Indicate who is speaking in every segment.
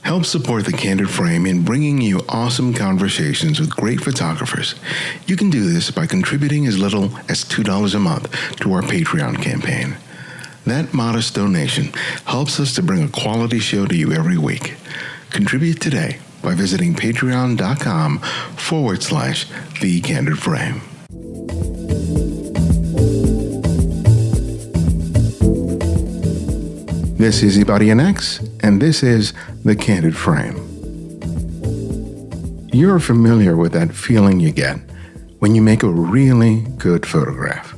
Speaker 1: Help support The Candid Frame in bringing you awesome conversations with great photographers. You can do this by contributing as little as $2 a month to our Patreon campaign. That modest donation helps us to bring a quality show to you every week. Contribute today by visiting patreon.com/The Candid Frame. This is Ibarian X, and this is The Candid Frame. You're familiar with that feeling you get when you make a really good photograph.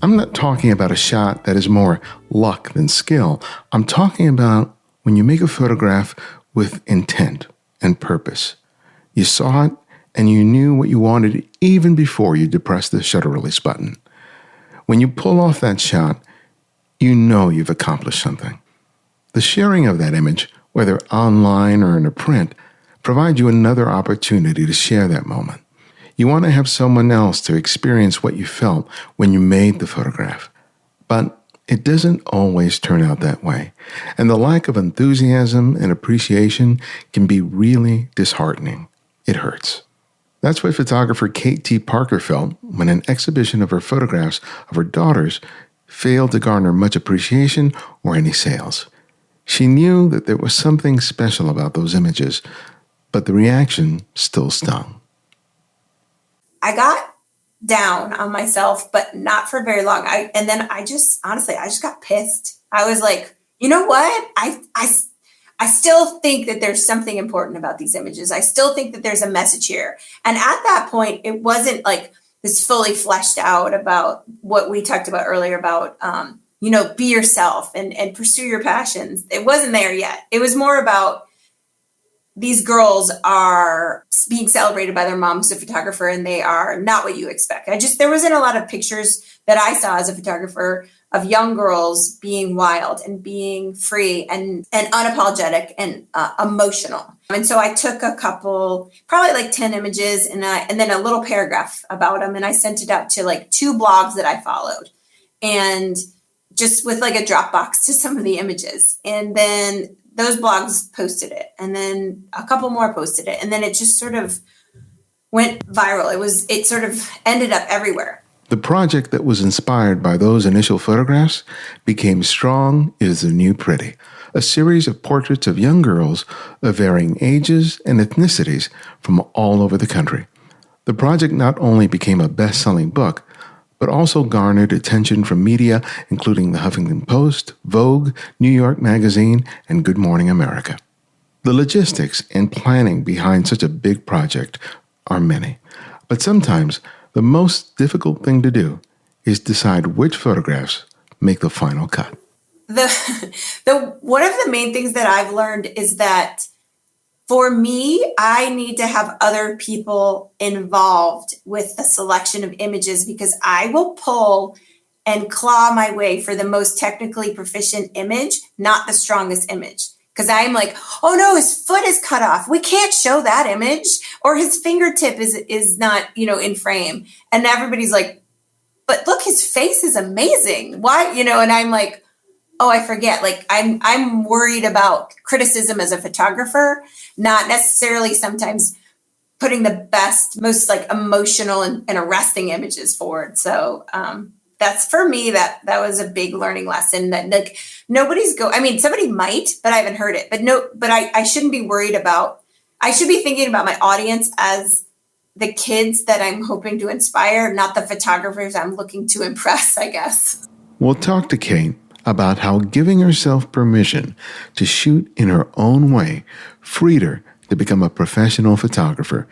Speaker 1: I'm not talking about a shot that is more luck than skill. I'm talking about when you make a photograph with intent and purpose. You saw it and you knew what you wanted even before you depressed the shutter release button. When you pull off that shot, you know you've accomplished something. The sharing of that image, whether online or in a print, provides you another opportunity to share that moment. You want to have someone else to experience what you felt when you made the photograph. But it doesn't always turn out that way, and the lack of enthusiasm and appreciation can be really disheartening. It hurts. That's what photographer Kate T. Parker felt when an exhibition of her photographs of her daughters failed to garner much appreciation or any sales. She knew that there was something special about those images, but the reaction still stung.
Speaker 2: I got down on myself, but not for very long. I just got pissed. I was like, you know what? I still think that there's something important about these images. I still think that there's a message here. And at that point, it wasn't like this fully fleshed out about what we talked about earlier about, be yourself and pursue your passions. It wasn't there yet. It was more about these girls are being celebrated by their mom who's a photographer, and they are not what you expect. There wasn't a lot of pictures that I saw as a photographer of young girls being wild and being free and unapologetic and emotional. And so I took a couple, probably like 10 images and then a little paragraph about them. And I sent it out to like 2 blogs that I followed, and just with like a Dropbox to some of the images. And then those blogs posted it, and then a couple more posted it, and then it just sort of went viral. It sort of ended up everywhere.
Speaker 1: The project that was inspired by those initial photographs became Strong is the New Pretty, a series of portraits of young girls of varying ages and ethnicities from all over the country. The project not only became a best-selling book, but also garnered attention from media, including the Huffington Post, Vogue, New York Magazine, and Good Morning America. The logistics and planning behind such a big project are many, but sometimes the most difficult thing to do is decide which photographs make the final cut.
Speaker 2: One of the main things that I've learned is that for me, I need to have other people involved with the selection of images, because I will pull and claw my way for the most technically proficient image, not the strongest image. Because I'm like, oh no, his foot is cut off. We can't show that image. Or his fingertip is not, in frame. And everybody's like, but look, his face is amazing. Why, and I'm like, oh, I forget. Like I'm worried about criticism as a photographer, not necessarily sometimes putting the best, most like emotional and arresting images forward. So that's for me, that was a big learning lesson that like somebody might, but I haven't heard it. But I shouldn't be worried about, I should be thinking about my audience as the kids that I'm hoping to inspire, not the photographers I'm looking to impress, I guess.
Speaker 1: We'll talk to Kate about how giving herself permission to shoot in her own way freed her to become a professional photographer,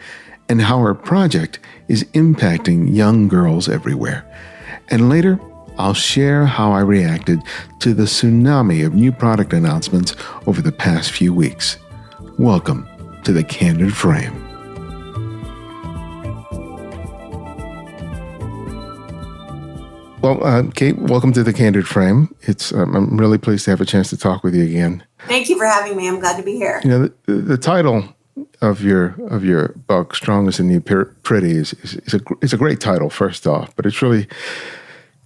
Speaker 1: and how her project is impacting young girls everywhere. And later, I'll share how I reacted to the tsunami of new product announcements over the past few weeks. Welcome to The Candid Frame. Well, Kate, welcome to The Candid Frame. I'm really pleased to have a chance to talk with you again.
Speaker 2: Thank you for having me. I'm glad to be here.
Speaker 1: The title of your book, Strong is the New Pretty, is a great title, first off, but it's really,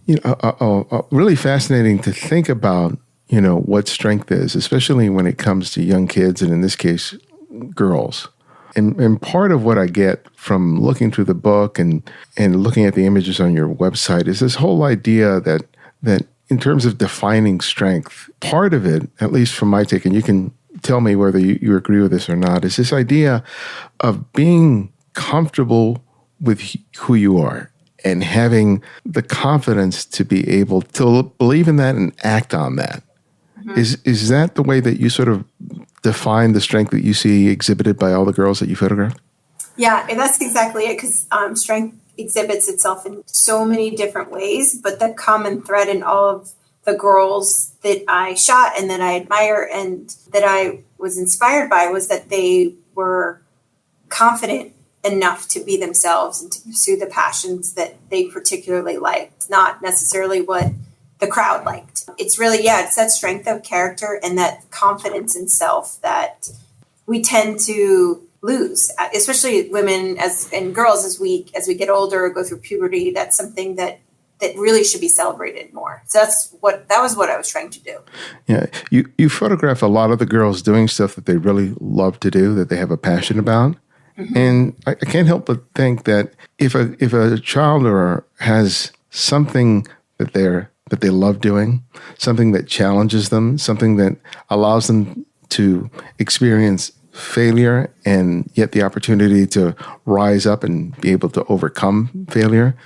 Speaker 1: really fascinating to think about, what strength is, especially when it comes to young kids, and in this case, girls. And part of what I get from looking through the book and looking at the images on your website is this whole idea that in terms of defining strength, part of it, at least from my take, and you can tell me whether you agree with this or not, is this idea of being comfortable with who you are and having the confidence to be able to believe in that and act on that. Mm-hmm. Is that the way that you sort of define the strength that you see exhibited by all the girls that you photographed?
Speaker 2: Yeah, and that's exactly it, because strength exhibits itself in so many different ways, but the common thread in all of the girls that I shot and that I admire and that I was inspired by was that they were confident enough to be themselves and to pursue the passions that they particularly liked, not necessarily what the crowd liked. It's really, it's that strength of character and that confidence in self that we tend to lose, especially women and girls as we get older or go through puberty. That's something that really should be celebrated more. So that was what I was trying to do.
Speaker 1: Yeah, you photograph a lot of the girls doing stuff that they really love to do, that they have a passion about. Mm-hmm. And I can't help but think that if a child has something that they love doing, something that challenges them, something that allows them to experience failure and yet the opportunity to rise up and be able to overcome failure,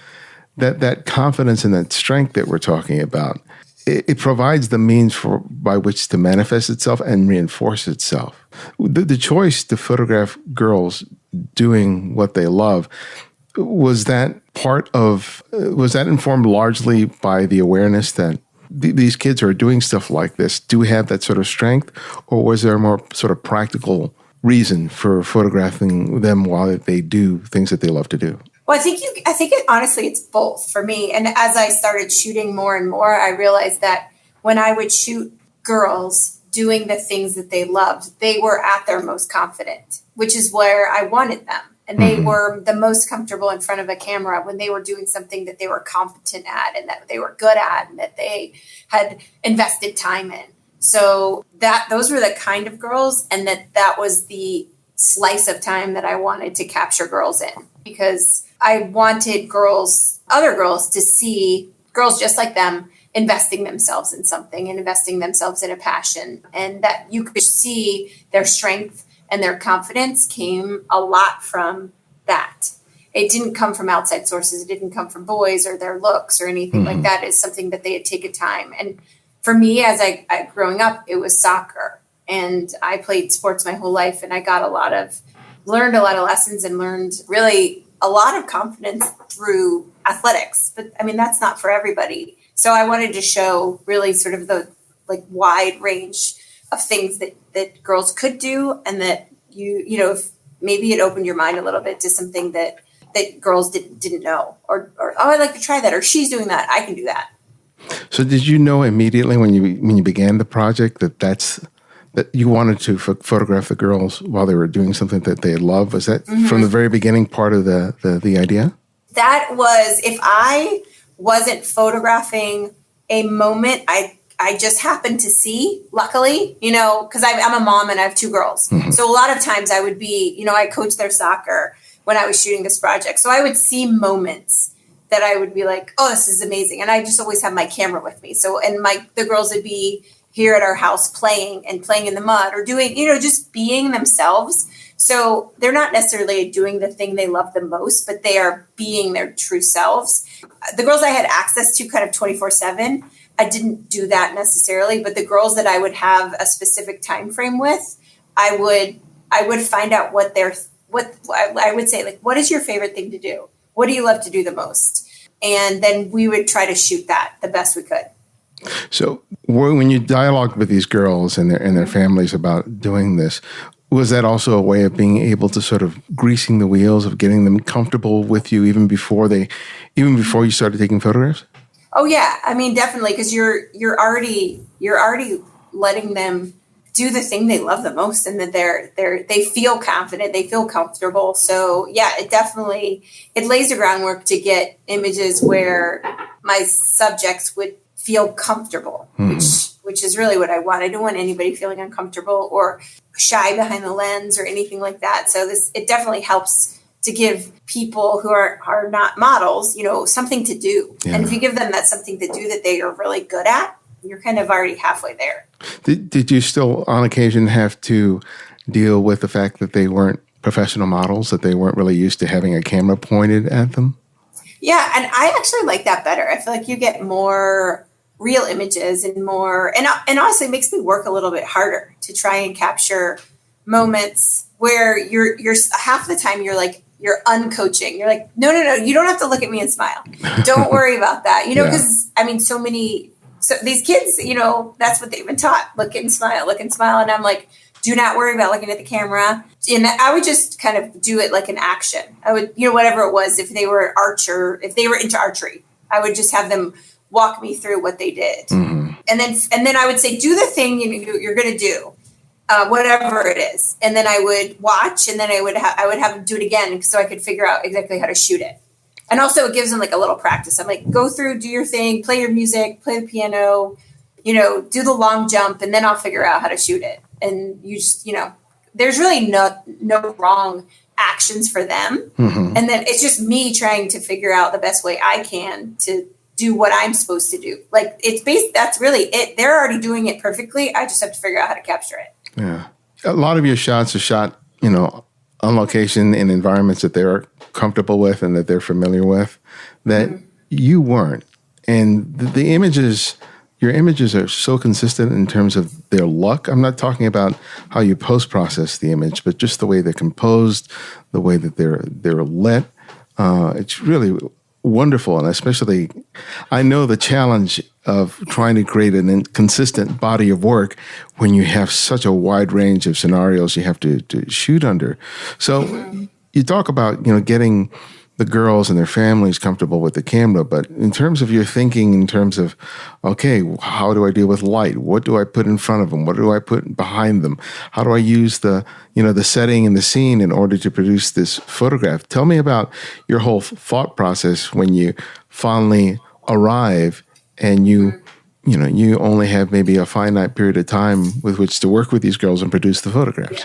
Speaker 1: that confidence and that strength that we're talking about, it provides the means by which to manifest itself and reinforce itself. The choice to photograph girls doing what they love, was that informed largely by the awareness that these kids who are doing stuff like this do have that sort of strength, or was there a more sort of practical reason for photographing them while they do things that they love to do?
Speaker 2: Well, I think honestly, it's both for me. And as I started shooting more and more, I realized that when I would shoot girls doing the things that they loved, they were at their most confident, which is where I wanted them. And they were the most comfortable in front of a camera when they were doing something that they were competent at and that they were good at and that they had invested time in. So those were the kind of girls, and that was the slice of time that I wanted to capture girls in, because I wanted other girls to see girls just like them investing themselves in something and investing themselves in a passion, and that you could see their strength and their confidence came a lot from that. It didn't come from outside sources. It didn't come from boys or their looks or anything like that. It's something that they had taken time. And for me, as I growing up, it was soccer. And I played sports my whole life, and I learned a lot of lessons and learned really a lot of confidence through athletics. But I mean, that's not for everybody. So I wanted to show really sort of the wide range of things that girls could do, and that if maybe it opened your mind a little bit to something that girls didn't know, or I'd like to try that, or she's doing that, I can do that.
Speaker 1: So did you know immediately when you began the project that you wanted to photograph the girls while they were doing something that they love? Was that from the very beginning part of the idea?
Speaker 2: That was, if I wasn't photographing a moment I just happened to see, luckily, because I'm a mom and I have two girls. Mm-hmm. So a lot of times I would be, I coached their soccer when I was shooting this project. So I would see moments that I would be like, oh, this is amazing. And I just always have my camera with me. So, and the girls would be here at our house playing in the mud or doing, just being themselves. So they're not necessarily doing the thing they love the most, but they are being their true selves. The girls I had access to kind of 24/7, I didn't do that necessarily, but the girls that I would have a specific time frame with, I would find out what I would say, like, what is your favorite thing to do? What do you love to do the most? And then we would try to shoot that the best we could.
Speaker 1: So when you dialogued with these girls and their families about doing this, was that also a way of being able to sort of greasing the wheels of getting them comfortable with you even before you started taking photographs?
Speaker 2: Oh yeah, I mean, definitely, because you're already letting them do the thing they love the most, and that they feel confident, they feel comfortable. So yeah, it lays the groundwork to get images where my subjects would feel comfortable, which is really what I want. I don't want anybody feeling uncomfortable or shy behind the lens or anything like that. So it definitely helps to give people who are not models, something to do. Yeah. And if you give them that something to do that they are really good at, you're kind of already halfway there.
Speaker 1: Did you still on occasion have to deal with the fact that they weren't professional models, that they weren't really used to having a camera pointed at them?
Speaker 2: Yeah, and I actually like that better. I feel like you get more real images and more, and honestly, it makes me work a little bit harder to try and capture moments where you're half the time you're uncoaching. You're like, no, you don't have to look at me and smile. Don't worry about that. Because so these kids, that's what they've been taught. Look and smile. And I'm like, do not worry about looking at the camera. And I would just kind of do it like an action. I would, whatever it was, if they were into archery, I would just have them walk me through what they did. Mm-hmm. And then I would say, do the thing you're going to do, whatever it is. And then I would watch, and then I would have them do it again so I could figure out exactly how to shoot it. And also it gives them like a little practice. I'm like, go through, do your thing, play your music, play the piano, do the long jump, and then I'll figure out how to shoot it. And you just, there's really no wrong actions for them. Mm-hmm. And then it's just me trying to figure out the best way I can to do what I'm supposed to do. Like that's really it. They're already doing it perfectly. I just have to figure out how to capture it.
Speaker 1: Yeah. A lot of your shots are shot, on location in environments that they're comfortable with and that they're familiar with that you weren't. And the images, your images are so consistent in terms of their look. I'm not talking about how you post-process the image, but just the way they're composed, the way that they're lit. It's really wonderful. And especially, I know the challenge of trying to create a consistent body of work when you have such a wide range of scenarios you have to shoot under. So you talk about, getting the girls and their families comfortable with the camera, but in terms of your thinking, in terms of, okay, how do I deal with light? What do I put in front of them? What do I put behind them? How do I use the setting and the scene in order to produce this photograph? Tell me about your whole thought process when you finally arrive and you only have maybe a finite period of time with which to work with these girls and produce the photographs.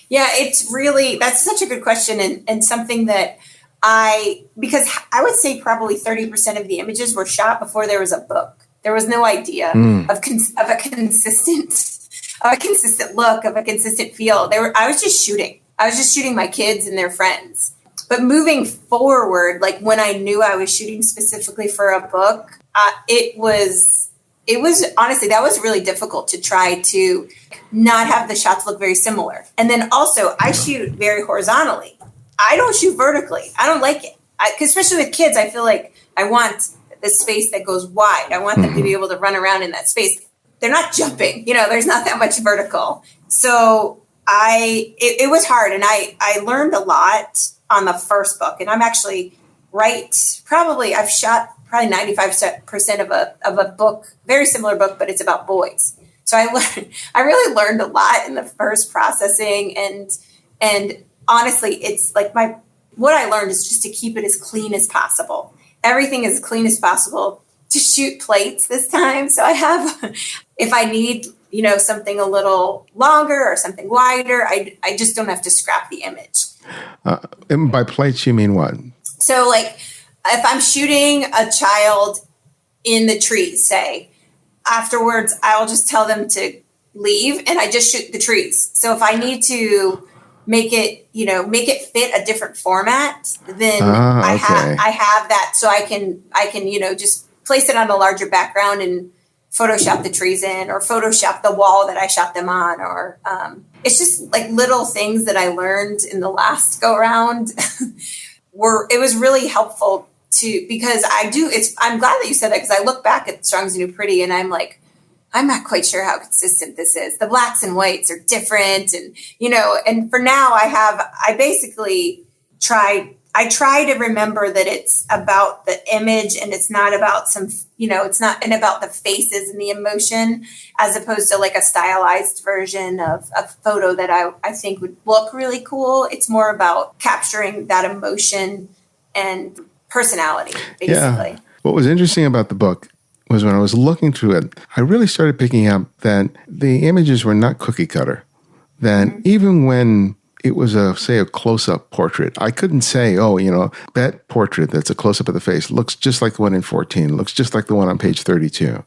Speaker 2: Yeah, that's such a good question and something that because I would say probably 30% of the images were shot before there was a book. There was no idea of a consistent look, of a consistent feel. I was just shooting. I was just shooting my kids and their friends. But moving forward, like when I knew I was shooting specifically for a book, it was honestly, that was really difficult to try to not have the shots look very similar. And then also I shoot very horizontally. I don't shoot vertically. I don't like it. Especially with kids, I feel like I want the space that goes wide. I want them to be able to run around in that space. They're not jumping. There's not that much vertical. So it was hard. And I learned a lot on the first book. And I'm actually I've shot probably 95% of a book, very similar book, but it's about boys. So I really learned a lot in the first processing and honestly, it's like what I learned is just to keep it as clean as possible. Everything as clean as possible to shoot plates this time. So I have, if I need, something a little longer or something wider, I just don't have to scrap the image.
Speaker 1: And by plates, you mean what?
Speaker 2: So like if I'm shooting a child in the trees, say, afterwards, I'll just tell them to leave and I just shoot the trees. So if I need to make it fit a different format, then I have that, so I can just place it on a larger background and Photoshop the trees in, or Photoshop the wall that I shot them on, or it's just like little things that I learned in the last go around. It was really helpful because I'm glad that you said that, because I look back at Strong's New Pretty and I'm like, I'm not quite sure how consistent this is. The blacks and whites are different. And, and for now I basically try to remember that it's about the image and it's not about it's not about the faces and the emotion, as opposed to like a stylized version of a photo that I think would look really cool. It's more about capturing that emotion and personality, basically.
Speaker 1: Yeah. What was interesting about the book was when I was looking through it, I really started picking up that the images were not cookie cutter. That even when it was say a close-up portrait, I couldn't say, that portrait that's a close-up of the face looks just like the one in 14, looks just like the one on page 32.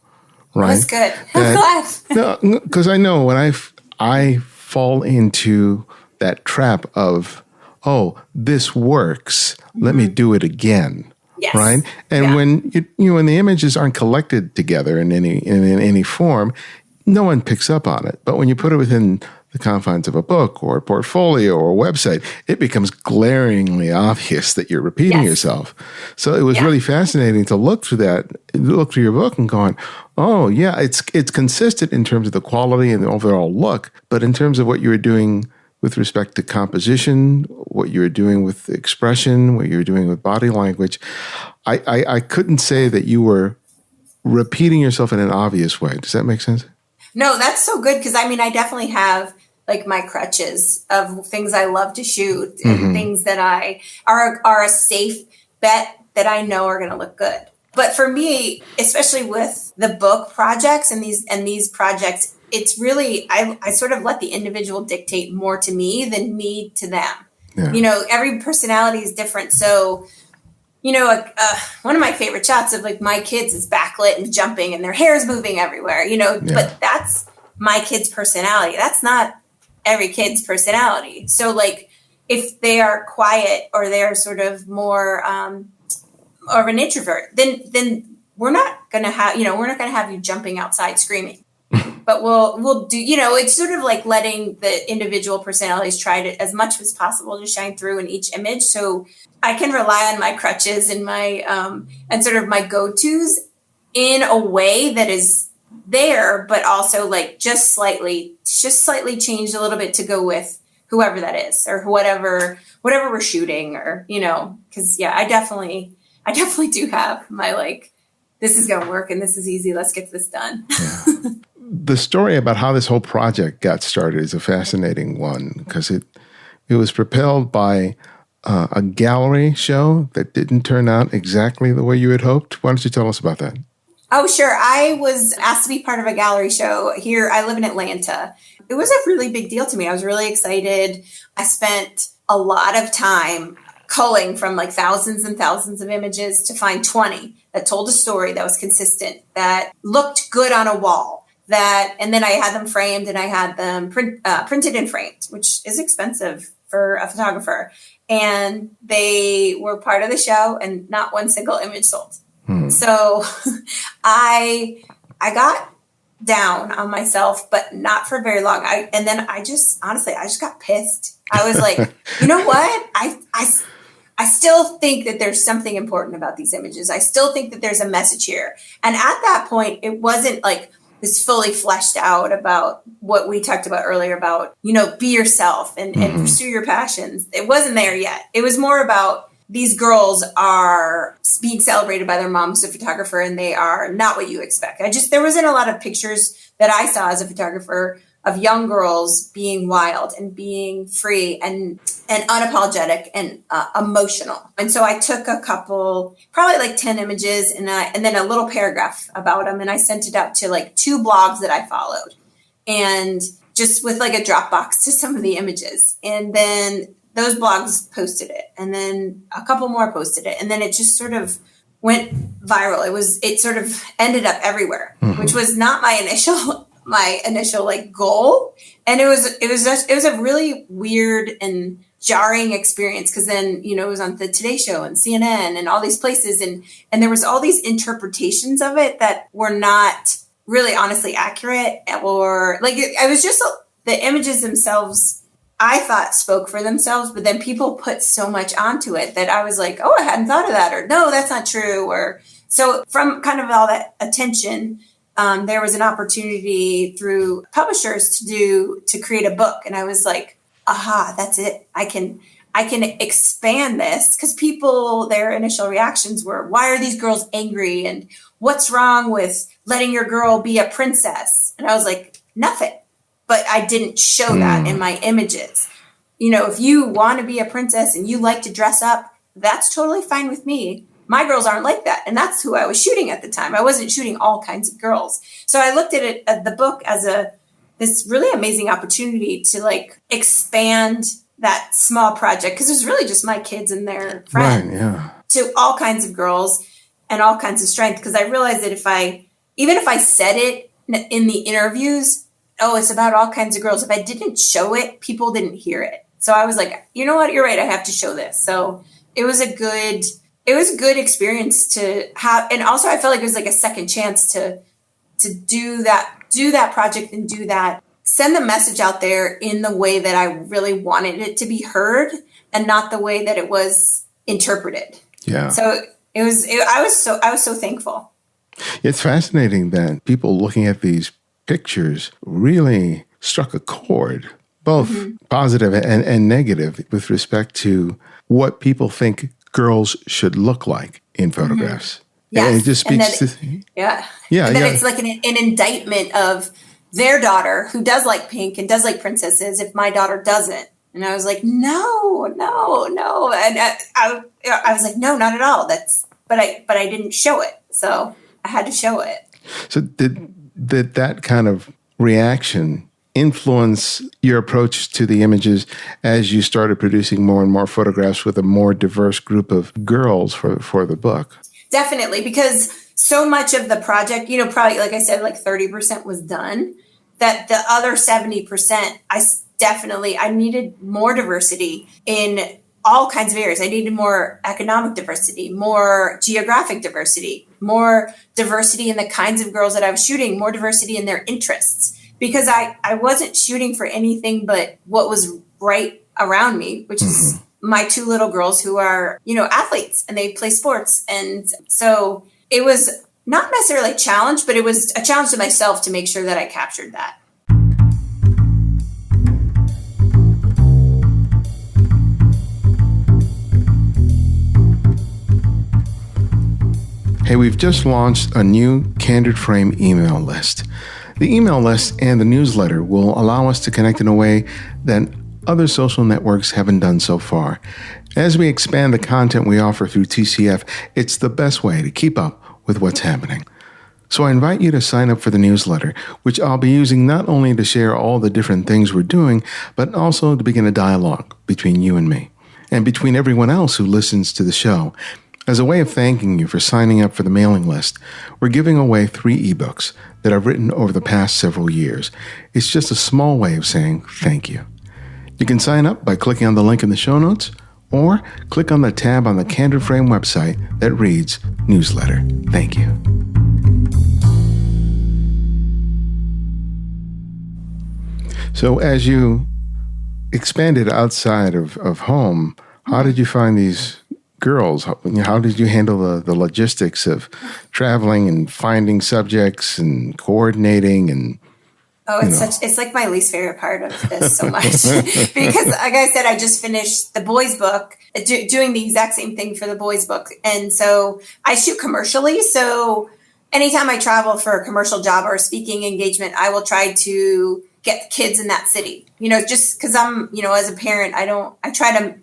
Speaker 1: Right?
Speaker 2: That's good. I'm glad.
Speaker 1: No, because I know when I fall into that trap of, this works, let me do it again.
Speaker 2: Yes.
Speaker 1: Right. And when when the images aren't collected together in any form, no one picks up on it. But when you put it within the confines of a book or a portfolio or a website, it becomes glaringly obvious that you're repeating yourself. So it was really fascinating to look through your book and going, oh yeah, it's consistent in terms of the quality and the overall look, but in terms of what you were doing with respect to composition, what you were doing with expression, what you were doing with body language, I couldn't say that you were repeating yourself in an obvious way. Does that make sense?
Speaker 2: No, that's so good because I definitely have like my crutches of things I love to shoot and things that are a safe bet that I know are going to look good. But for me, especially with the book projects and these projects, it's really, I sort of let the individual dictate more to me than me to them. Yeah. Every personality is different. So, one of my favorite shots of like my kids is backlit and jumping and their hair is moving everywhere, but that's my kid's personality. That's not every kid's personality. So like if they are quiet or they're sort of more of an introvert, then we're not going to have you jumping outside screaming. But we'll do, it's sort of like letting the individual personalities try to as much as possible to shine through in each image. So I can rely on my crutches and my and sort of my go-tos in a way that is there, but also like just slightly changed a little bit to go with whoever that is or whatever we're shooting or, because I definitely do have my like, this is going to work and this is easy. Let's get this done.
Speaker 1: Yeah. The story about how this whole project got started is a fascinating one because it was propelled by a gallery show that didn't turn out exactly the way you had hoped. Why don't you tell us about that?
Speaker 2: Oh, sure. I was asked to be part of a gallery show here. I live in Atlanta. It was a really big deal to me. I was really excited. I spent a lot of time culling from like thousands and thousands of images to find 20 that told a story that was consistent, that looked good on a wall. And then I had them framed and I had them printed and framed, which is expensive for a photographer. And they were part of the show and not one single image sold. So I got down on myself, but not for very long. And then I just got pissed. I was like, you know what? I still think that there's something important about these images. I still think that there's a message here. And at that point, it wasn't like this fully fleshed out about what we talked about earlier about, be yourself and pursue your passions. It wasn't there yet. It was more about these girls are being celebrated by their mom who's a photographer and they are not what you expect. There wasn't a lot of pictures that I saw as a photographer of young girls being wild and being free and unapologetic and emotional. And so I took a couple, probably like 10 images and then a little paragraph about them. And I sent it out to like 2 blogs that I followed and just with like a Dropbox to some of the images. And then those blogs posted it. And then a couple more posted it. And then it just sort of went viral. It sort of ended up everywhere, which was not my initial like goal. And it was a really weird and jarring experience because then, it was on the Today Show and CNN and all these places. And there was all these interpretations of it that were not really honestly accurate or like, I was just the images themselves, I thought spoke for themselves, but then people put so much onto it that I was like, oh, I hadn't thought of that. Or no, that's not true. Or so from kind of all that attention, there was an opportunity through publishers to create a book. And I was like, aha, that's it. I can expand this because their initial reactions were, why are these girls angry? And what's wrong with letting your girl be a princess? And I was like, nothing. But I didn't show that in my images. If you want to be a princess and you like to dress up, that's totally fine with me. my girls aren't like that. And that's who I was shooting at the time. I wasn't shooting all kinds of girls. So I looked at the book as this really amazing opportunity to like expand that small project, because it was really just my kids and their friends,
Speaker 1: right, yeah,
Speaker 2: to all kinds of girls and all kinds of strength. Because I realized that even if I said it in the interviews, oh, it's about all kinds of girls, if I didn't show it, people didn't hear it. So I was like, you know what, you're right, I have to show this. So it was a good experience to have. And also I felt like it was like a second chance to do that project and send the message out there in the way that I really wanted it to be heard and not the way that it was interpreted.
Speaker 1: Yeah.
Speaker 2: So I was so thankful.
Speaker 1: It's fascinating that people looking at these pictures really struck a chord, both positive and negative, with respect to what people think girls should look like in photographs.
Speaker 2: Yes.
Speaker 1: And it just speaks
Speaker 2: Yeah. And then it's like an indictment of their daughter who does like pink and does like princesses if my daughter doesn't. And I was like, no. And I was like, no, not at all. But I didn't show it. So I had to show it.
Speaker 1: So did that kind of reaction influence your approach to the images as you started producing more and more photographs with a more diverse group of girls for the book?
Speaker 2: Definitely, because so much of the project, probably, like I said, like 30% was done, that the other 70%, I needed more diversity in all kinds of areas. I needed more economic diversity, more geographic diversity, more diversity in the kinds of girls that I was shooting, more diversity in their interests, because I wasn't shooting for anything but what was right around me, which is my two little girls who are, athletes and they play sports. And so it was not necessarily a challenge, but it was a challenge to myself to make sure that I captured that.
Speaker 1: Hey, we've just launched a new Candid Frame email list. The email list and the newsletter will allow us to connect in a way that other social networks haven't done so far. As we expand the content we offer through TCF, it's the best way to keep up with what's happening. So I invite you to sign up for the newsletter, which I'll be using not only to share all the different things we're doing, but also to begin a dialogue between you and me, and between everyone else who listens to the show. As a way of thanking you for signing up for the mailing list, we're giving away 3 ebooks that I've written over the past several years. It's just a small way of saying thank you. You can sign up by clicking on the link in the show notes, or click on the tab on the Candid Frame website that reads Newsletter. Thank you. So as you expanded outside of home, how did you find these girls? How did you handle the logistics of traveling and finding subjects and coordinating and
Speaker 2: it's like my least favorite part of this so much because, like I said, I just finished the boys' book, doing the exact same thing for the boys' book. And so I shoot commercially. So anytime I travel for a commercial job or a speaking engagement, I will try to get kids in that city, just because I'm, as a parent, I try to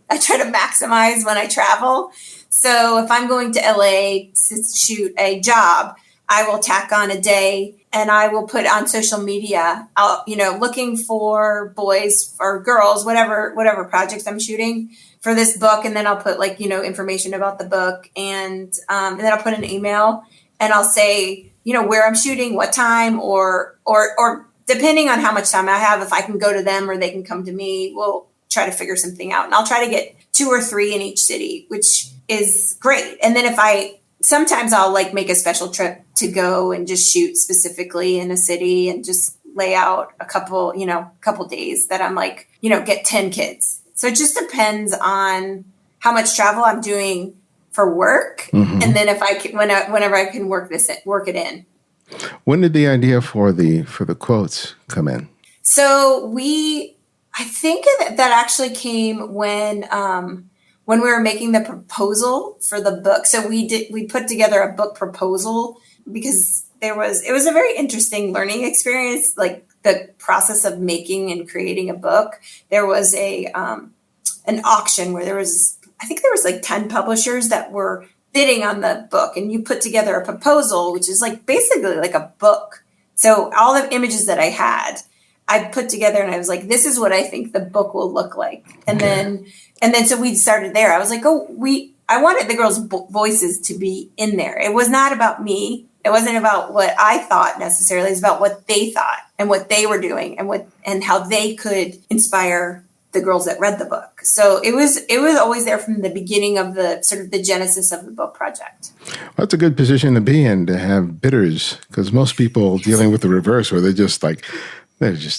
Speaker 2: maximize when I travel. So if I'm going to LA to shoot a job, I will tack on a day and I will put on social media, looking for boys or girls, whatever projects I'm shooting for this book. And then I'll put information about the book and then I'll put an email and I'll say, where I'm shooting, what time, or depending on how much time I have, if I can go to them or they can come to me, we'll try to figure something out. And I'll try to get 2 or 3 in each city, which is great. And then sometimes I'll make a special trip to go and just shoot specifically in a city and just lay out a couple days that I'm get 10 kids. So it just depends on how much travel I'm doing for work. Mm-hmm. And then if whenever I can work it in.
Speaker 1: When did the idea for the quotes come in?
Speaker 2: So I think that actually came when we were making the proposal for the book. So we put together a book proposal because it was a very interesting learning experience, like the process of making and creating a book. There was an auction where I think there was 10 publishers that were bidding on the book and you put together a proposal, which is like basically like a book. So all the images that I had, I put together and I was like, this is what I think the book will look like. And then so we started there. I was like, I wanted the girls' voices to be in there. It was not about me. It wasn't about what I thought necessarily. It was about what they thought and what they were doing and how they could inspire the girls that read the book. So it was always there from the beginning of the sort of the genesis of the book project.
Speaker 1: Well, that's a good position to be in, to have bidders, because most people dealing with the reverse, where they're just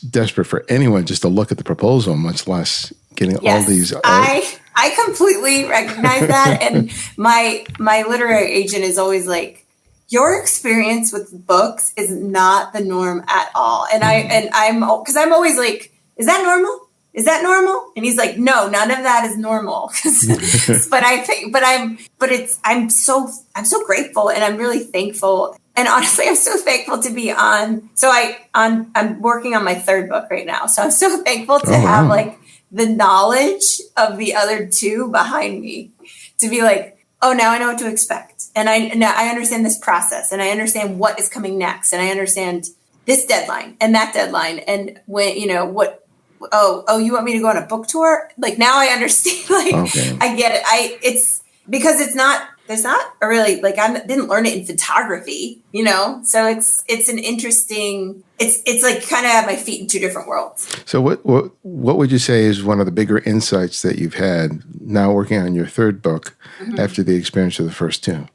Speaker 1: desperate for anyone just to look at the proposal, much less getting all these.
Speaker 2: I completely recognize that. And my literary agent is always like, your experience with books is not the norm at all. And I'm always like, is that normal? Is that normal? And he's like, no, none of that is normal. I'm so grateful and I'm really thankful. And honestly, I'm so thankful to be on. So I'm working on my third book right now. So I'm so thankful to have like the knowledge of the other two behind me to be like, oh, now I know what to expect. And I understand this process and I understand what is coming next. And I understand this deadline and that deadline. And when, you know, oh, you want me to go on a book tour? Like now I understand, I get it. It's because there's not a really, like I didn't learn it in photography, you know? So it's an interesting, it's like kind of have my feet in two different worlds.
Speaker 1: So what would you say is one of the bigger insights that you've had now working on your third book after the experience of the first two?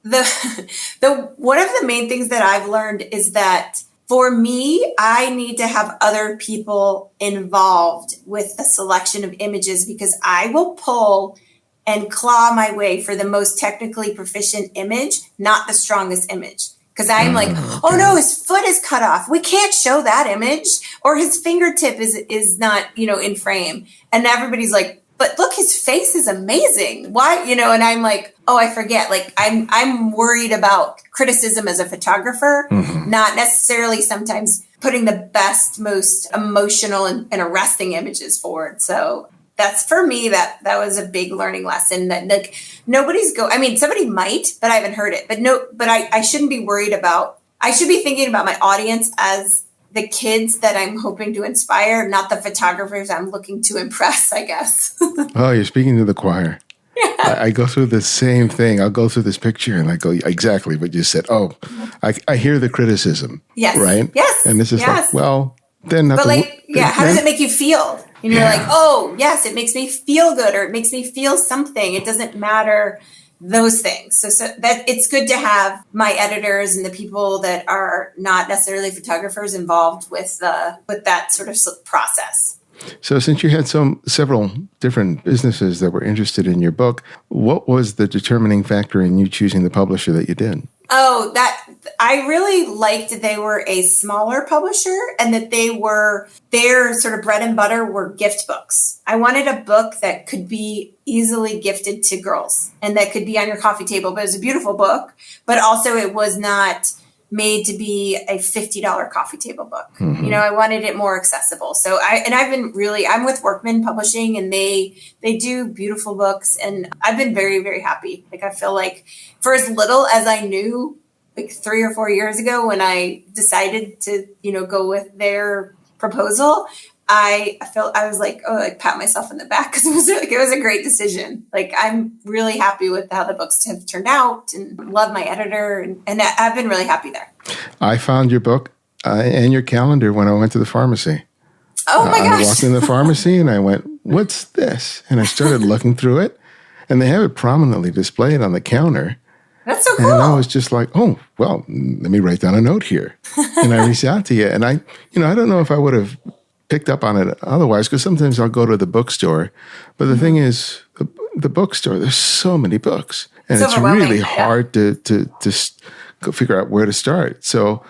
Speaker 2: The one of the main things that I've learned is that for me, I need to have other people involved with the selection of images because I will pull and claw my way for the most technically proficient image, not the strongest image. Because I'm like, oh no, his foot is cut off. We can't show that image. Or his fingertip is not, in frame. And everybody's like, but look, his face is amazing. Why, and I'm like, oh, I forget. Like I'm worried about criticism as a photographer, not necessarily sometimes putting the best, most emotional and arresting images forward. So that's for me, that was a big learning lesson that like somebody might, but I haven't heard it. But I shouldn't be worried about, I should be thinking about my audience as the kids that I'm hoping to inspire, not the photographers I'm looking to impress, I guess.
Speaker 1: Oh, you're speaking to the choir. Yeah. I go through the same thing. I'll go through this picture and I go, exactly what you said. Oh, I hear the criticism.
Speaker 2: Yes.
Speaker 1: Right?
Speaker 2: Yes.
Speaker 1: And this is like, well, then not.
Speaker 2: But how does it make you feel? And you're like, oh, yes, it makes me feel good or it makes me feel something. It doesn't matter those things. So that it's good to have my editors and the people that are not necessarily photographers involved with that sort of process.
Speaker 1: So since you had several different businesses that were interested in your book, what was the determining factor in you choosing the publisher that you did?
Speaker 2: Oh, that I really liked they were a smaller publisher and that their sort of bread and butter were gift books. I wanted a book that could be easily gifted to girls and that could be on your coffee table, but it was a beautiful book, but also it was not made to be a $50 coffee table book. I wanted it more accessible. So I'm with Workman Publishing and they do beautiful books and I've been very, very happy. Like I feel like for as little as I knew like 3 or 4 years ago when I decided to, go with their proposal, I was like, oh, I pat myself in the back because it was a great decision. Like I'm really happy with how the books have turned out and love my editor and I've been really happy there.
Speaker 1: I found your book and your calendar when I went to the pharmacy.
Speaker 2: Oh my gosh.
Speaker 1: I walked in the pharmacy and I went, what's this? And I started looking through it and they have it prominently displayed on the counter.
Speaker 2: That's so cool.
Speaker 1: And I was just like, oh, well, let me write down a note here. And I reached out to you. And I don't know if I would have picked up on it otherwise, because sometimes I'll go to the bookstore. But the thing is, the bookstore, there's so many books. And it's really hard to go figure out where to start. So,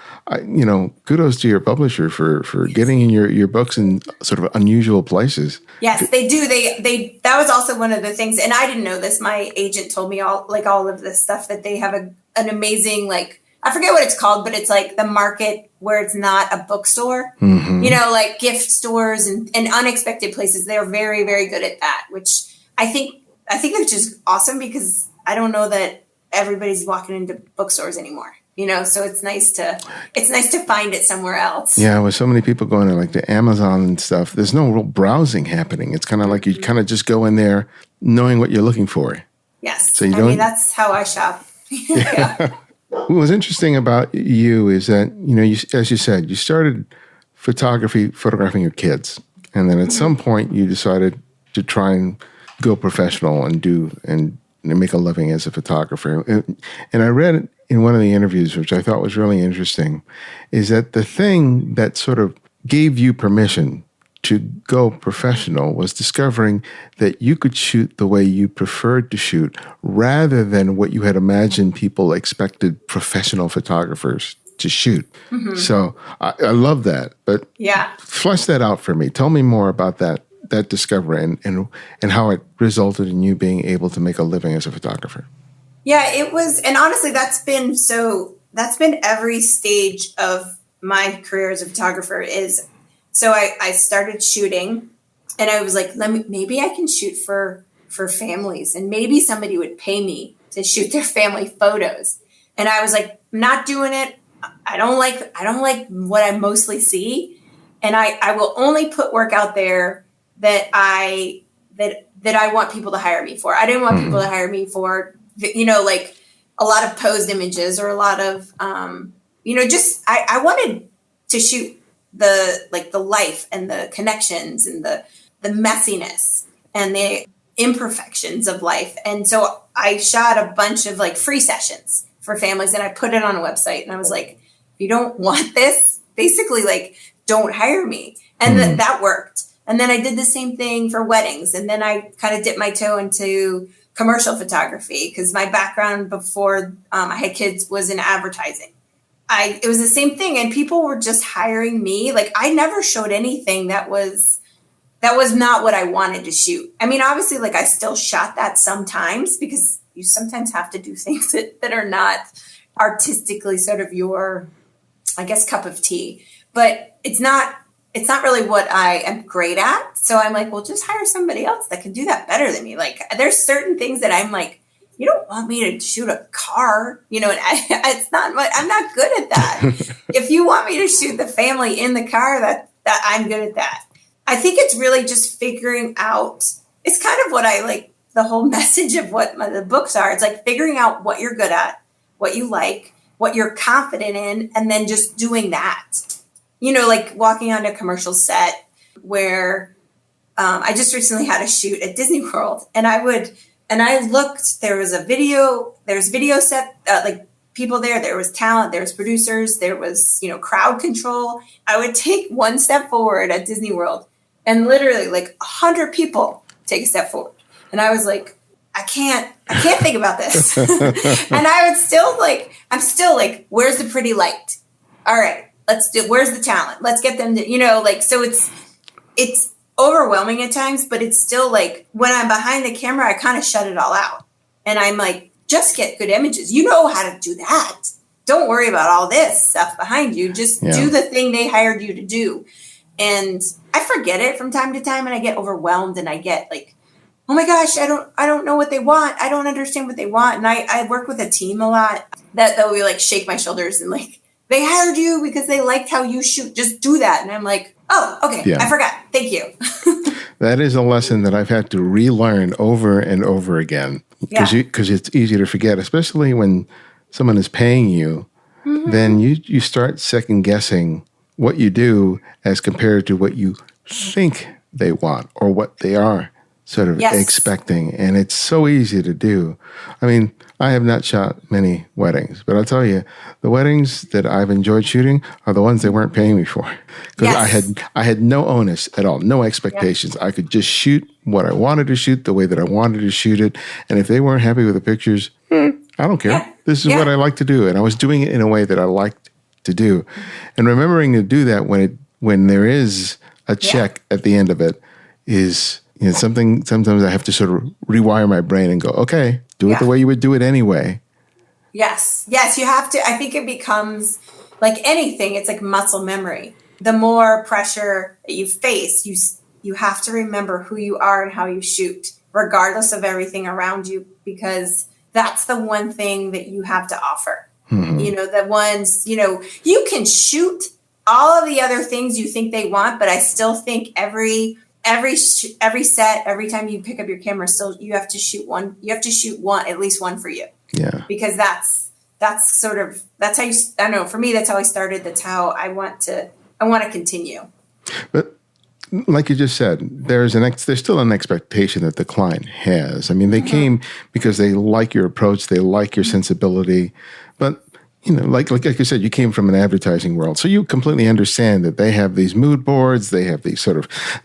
Speaker 1: kudos to your publisher for getting in your books in sort of unusual places.
Speaker 2: Yes, they do. They that was also one of the things, and I didn't know this. My agent told me all of this stuff, that they have an amazing, like, I forget what it's called, but it's like the market where it's not a bookstore, like gift stores and unexpected places. They're very, very good at that, which I think it's just awesome because I don't know that everybody's walking into bookstores anymore, so it's nice to find it somewhere else.
Speaker 1: Yeah, with so many people going to like the Amazon and stuff, there's no real browsing happening. It's kind of like you kind of just go in there knowing what you're looking for.
Speaker 2: Yes. So that's how I shop. Yeah.
Speaker 1: What was interesting about you is that, as you said, you started photographing your kids. And then at some point you decided to try and go professional and make a living as a photographer. And I read in one of the interviews, which I thought was really interesting, is that the thing that sort of gave you permission to go professional was discovering that you could shoot the way you preferred to shoot rather than what you had imagined people expected professional photographers to shoot. Mm-hmm. So I love that, but flesh that out for me. Tell me more about that discovery and how it resulted in you being able to make a living as a photographer.
Speaker 2: Yeah, it was, and honestly, that's been every stage of my career as a photographer so I started shooting and I was like, maybe I can shoot for families and maybe somebody would pay me to shoot their family photos. And I was like, not doing it. I don't like what I mostly see. And I will only put work out there that I want people to hire me for. I didn't want people to hire me for, like a lot of posed images or a lot of, just, I wanted to shoot the life and the connections and the messiness and the imperfections of life. And so I shot a bunch of like free sessions for families and I put it on a website and I was like, if you don't want this, basically like, don't hire me. And that worked. And then I did the same thing for weddings. And then I kind of dipped my toe into commercial photography because my background before I had kids was in advertising. It was the same thing. And people were just hiring me. Like I never showed anything that was not what I wanted to shoot. I mean, obviously, like I still shot that sometimes because you sometimes have to do things that are not artistically sort of your, I guess, cup of tea. But it's not really what I am great at. So I'm like, well, just hire somebody else that can do that better than me. Like there's certain things that I'm like, you don't want me to shoot a car, and I'm not good at that. If you want me to shoot the family in the car, that I'm good at that. I think it's really just figuring out, it's kind of what I like, the whole message of what the books are. It's like figuring out what you're good at, what you like, what you're confident in, and then just doing that. Like walking on a commercial set where I just recently had a shoot at Disney World and I looked, there was video set, like people there was talent, there was producers, there was, crowd control. I would take one step forward at Disney World and literally like 100 people take a step forward. And I was like, I can't think about this. And I'm still like, where's the pretty light? All right, where's the talent? Let's get them to, so it's overwhelming at times, but it's still like when I'm behind the camera, I kind of shut it all out. And I'm like, just get good images. You know how to do that. Don't worry about all this stuff behind you. Just do the thing they hired you to do. And I forget it from time to time and I get overwhelmed and I get like, oh my gosh, I don't know what they want. I don't understand what they want. And I work with a team a lot that they'll be like shake my shoulders and like, they hired you because they liked how you shoot. Just do that. And I'm like, oh, okay. Yeah. I forgot. Thank you.
Speaker 1: That is a lesson that I've had to relearn over and over again because it's easy to forget, especially when someone is paying you. Mm-hmm. Then you start second guessing what you do as compared to what you think they want or what they are sort of expecting. And it's so easy to do. I mean, I have not shot many weddings, but I'll tell you, the weddings that I've enjoyed shooting are the ones they weren't paying me for. Because I had no onus at all, no expectations. I could just shoot what I wanted to shoot the way that I wanted to shoot it. And if they weren't happy with the pictures, I don't care. Yeah. This is what I like to do. And I was doing it in a way that I liked to do. And remembering to do that when there is a check at the end of it is something. Sometimes I have to sort of rewire my brain and go, okay, do it the way you would do it anyway. Yes, you have to. I think it becomes like anything. It's like muscle memory. The more pressure that you face, you have to remember who you are and how you shoot, regardless of everything around you, because
Speaker 2: that's the one thing that you have to offer. The ones, you can shoot all of the other things you think they want, but I still think every set, every time you pick up your camera, still you have to shoot one. You have to shoot one, at least one for you.
Speaker 1: Yeah.
Speaker 2: Because that's how you, I don't know, for me, that's how I started. That's how I want to continue.
Speaker 1: But like you just said, there's still an expectation that the client has. I mean, they came because they like your approach, they like your sensibility, but like you said, you came from an advertising world, so you completely understand that they have these mood boards, they have these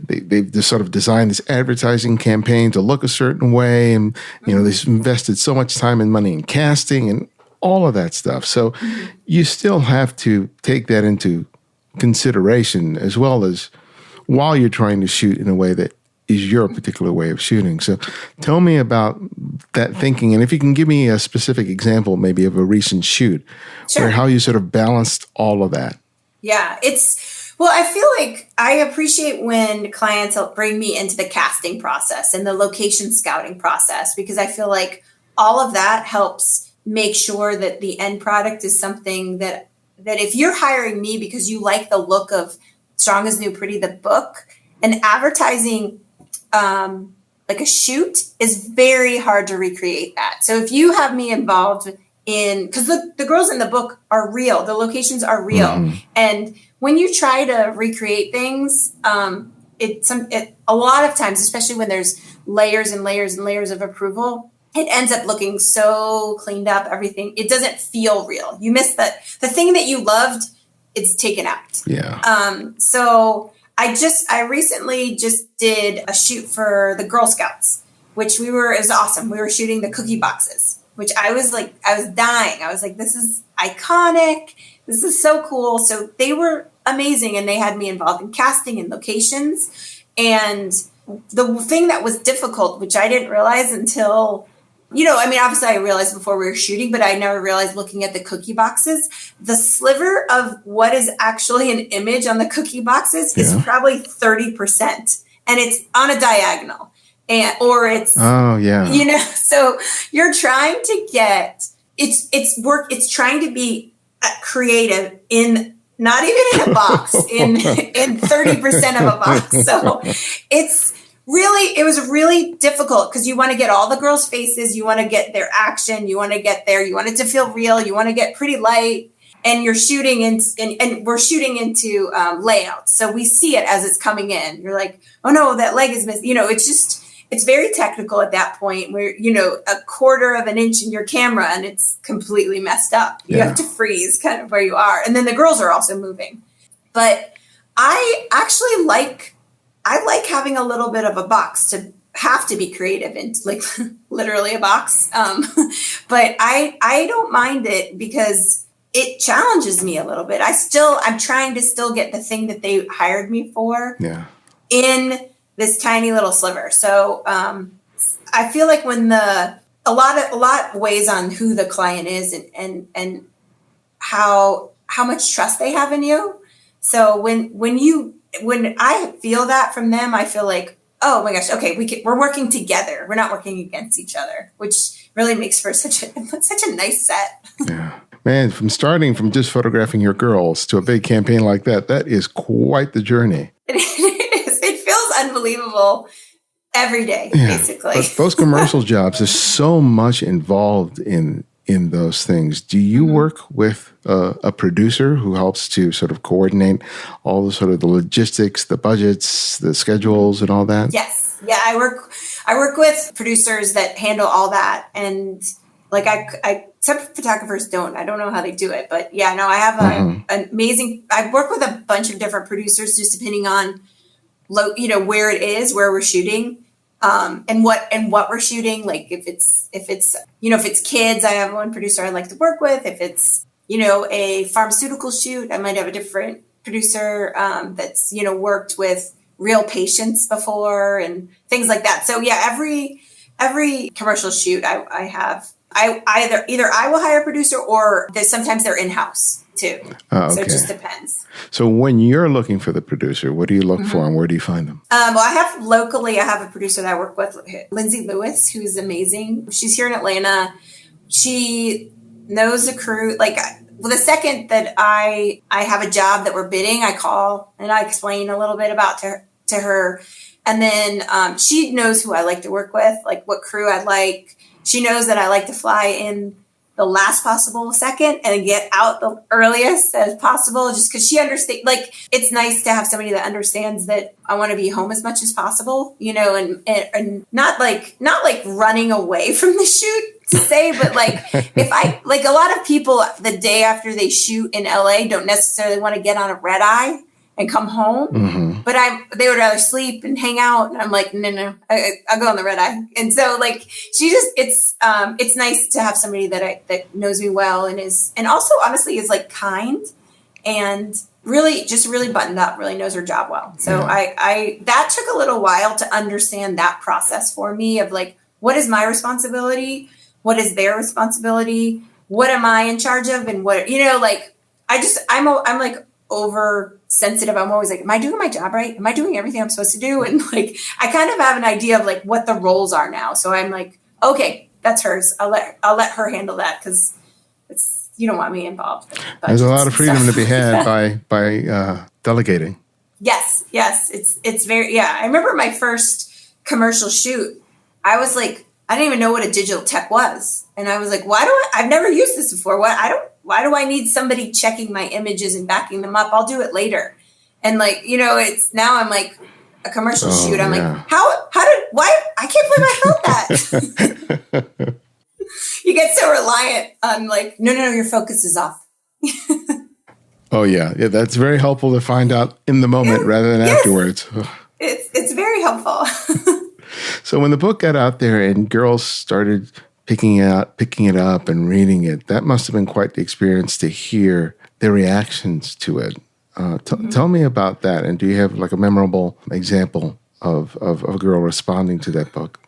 Speaker 1: they've just sort of designed this advertising campaign to look a certain way, and they've invested so much time and money in casting and all of that stuff. So you still have to take that into consideration as well as while you're trying to shoot in a way that is your particular way of shooting. So tell me about that thinking. And if you can give me a specific example, maybe of a recent shoot, or how you sort of balanced all of that.
Speaker 2: Yeah, I feel like I appreciate when clients bring me into the casting process and the location scouting process, because I feel like all of that helps make sure that the end product is something that if you're hiring me because you like the look of Strong is New Pretty, the book, and advertising like a shoot is very hard to recreate that. So if you have me involved because the girls in the book are real, the locations are real. And when you try to recreate things, a lot of times, especially when there's layers and layers and layers of approval, it ends up looking so cleaned up, everything. It doesn't feel real. You miss the thing that you loved, it's taken out.
Speaker 1: Yeah.
Speaker 2: So I recently just did a shoot for the Girl Scouts, which it was awesome. We were shooting the cookie boxes, which I was dying. I was like, this is iconic. This is so cool. So they were amazing. And they had me involved in casting and locations. And the thing that was difficult, which I didn't realize until, obviously I realized before we were shooting, but I never realized looking at the cookie boxes, the sliver of what is actually an image on the cookie boxes is probably 30%. And it's on a diagonal or it's, so you're trying to get, it's trying to be creative in not even in a box, in 30% of a box. So it was really difficult because you want to get all the girls' faces, you want to get their action, you want to get you want it to feel real, you want to get pretty light, and you're shooting and we're shooting into layouts. So we see it as it's coming in. You're like, oh no, that leg is missing. It's very technical at that point where, a quarter of an inch in your camera and it's completely messed up. You have to freeze kind of where you are. And then the girls are also moving. But I actually like having a little bit of a box to have to be creative and like literally a box. But I don't mind it because it challenges me a little bit. I'm trying to still get the thing that they hired me for in this tiny little sliver. So I feel like when a lot weighs on who the client is and how much trust they have in you. So when I feel that from them, I feel like, oh my gosh, okay, we're working together. We're not working against each other, which really makes for such a nice set.
Speaker 1: Yeah. Man, from starting from just photographing your girls to a big campaign like that is quite the journey.
Speaker 2: It is. It feels unbelievable every day, basically.
Speaker 1: But those commercial jobs, there's so much involved in those things. Do you work with a producer who helps to sort of coordinate all the sort of the logistics, the budgets, the schedules, and all that?
Speaker 2: Yes. Yeah, I work with producers that handle all that. And like some photographers don't. I don't know how they do it. But yeah, no, I have an amazing, I work with a bunch of different producers just depending on, where it is, where we're shooting. And what we're shooting, like if it's kids, I have one producer I like to work with. If it's, a pharmaceutical shoot, I might have a different producer, that's, worked with real patients before and things like that. So yeah, every commercial shoot I either I will hire a producer or sometimes they're in-house. too.
Speaker 1: Okay.
Speaker 2: So it just depends.
Speaker 1: So when you're looking for the producer, what do you look for and where do you find them?
Speaker 2: Well, I have a producer that I work with, Lindsay Lewis, who's amazing. She's here in Atlanta. She knows the crew. Like, well, the second that I have a job that we're bidding, I call and I explain a little bit about to her. And then she knows who I like to work with, like what crew I like. She knows that I like to fly in the last possible second and get out the earliest as possible, just because she understands. Like, it's nice to have somebody that understands that I want to be home as much as possible, you know, and not like running away from the shoot to say, but like if I, like, a lot of people the day after they shoot in LA don't necessarily want to get on a red eye and come home, but they would rather sleep and hang out. And I'm like, no, I'll go on the red eye. And so, like, it's nice to have somebody that knows me well and also honestly is like kind and really buttoned up, really knows her job well. So I that took a little while to understand that process for me of like, what is my responsibility? What is their responsibility? What am I in charge of? And what, you know, like, I'm like oversensitive. I'm always like, am I doing my job right? Am I doing everything I'm supposed to do? And like, I kind of have an idea of like what the roles are now. So I'm like, okay, that's hers. I'll let her handle that, because you don't want me involved.
Speaker 1: There's a lot of freedom to be had by delegating.
Speaker 2: Yes. It's very, yeah. I remember my first commercial shoot. I was like, I didn't even know what a digital tech was. And I was like, I've never used this before. Why do I need somebody checking my images and backing them up? I'll do it later. And like, you know, now I'm like a commercial shoot. I'm like, why? I can't believe I felt that. You get so reliant on like, no, your focus is off.
Speaker 1: Oh yeah. That's very helpful to find out in the moment rather than afterwards.
Speaker 2: It's very helpful.
Speaker 1: So when the book got out there and girls started picking it up and reading it, that must have been quite the experience to hear their reactions to it. Tell me about that. And do you have like a memorable example of a girl responding to that book?